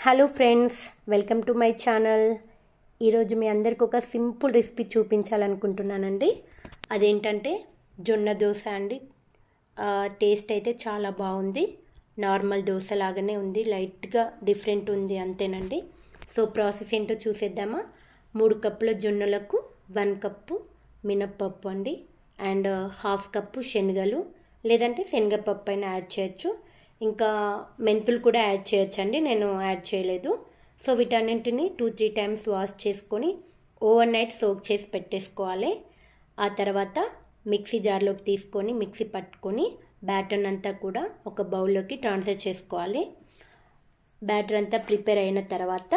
Hello friends, welcome to my channel. ఈరోజు మీ అందరికి ఒక సింపుల్ రెసిపీ చూపించాలనుకుంటున్నానండి. అదేంటంటే జొన్న దోశ అండి. టేస్ట్ అయితే చాలా బాగుంది. నార్మల్ దోశ లాగానే ఉంది, లైట్గా డిఫరెంట్ ఉంది అంతేనండి. సో ప్రాసెస్ ఏంటో చూసేద్దామా. 3 కప్పుల జొన్నలకు 1 కప్పు మినప్పప్పు అండి, అండ్ 1/2 కప్పు శనగలు, లేదంటే శనగపప్పు అయినా యాడ్ చేయొచ్చు. ఇంకా మెంతులు కూడా యాడ్ చేయొచ్చండి, నేను యాడ్ చేయలేదు. సో వీటన్నింటిని 2-3 టైమ్స్ వాష్ చేసుకొని ఓవర్ నైట్ సోక్ చేసి పెట్టేసుకోవాలి. ఆ తర్వాత మిక్సీ జార్లోకి తీసుకొని మిక్సీ పట్టుకొని బ్యాటర్ అంతా కూడా ఒక బౌల్లోకి ట్రాన్స్ఫర్ చేసుకోవాలి. బ్యాటర్ అంతా ప్రిపేర్ అయిన తర్వాత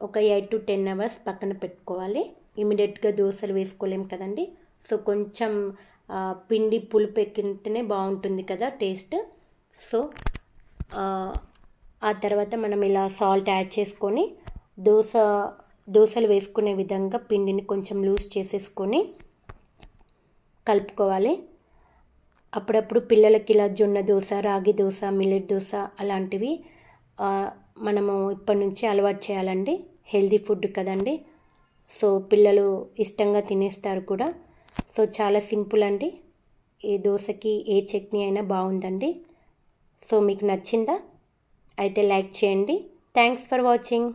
ఒక 8 to 10 అవర్స్ పక్కన పెట్టుకోవాలి. ఇమీడియట్గా దోశలు వేసుకోలేం కదండి. సో కొంచెం పిండి పులుపు ఎక్కితేనే బాగుంటుంది కదా టేస్ట్. సో ఆ తర్వాత మనం ఇలా సాల్ట్ యాడ్ చేసుకొని దోశలు వేసుకునే విధంగా పిండిని కొంచెం లూజ్ చేసేసుకొని కలుపుకోవాలి. అప్పుడప్పుడు పిల్లలకి ఇలా జొన్న దోశ, రాగి దోశ, మిల్లెట్ దోశ అలాంటివి మనము ఇప్పటి నుంచి అలవాటు చేయాలండి. హెల్దీ ఫుడ్ కదండి. సో పిల్లలు ఇష్టంగా తినేస్తారు కూడా. సో చాలా సింపుల్ అండి. ఏ దోశకి ఏ చట్నీ అయినా బాగుందండి. సో మీకు నచ్చిందా? అయితే లైక్ చేయండి. Thanks for watching.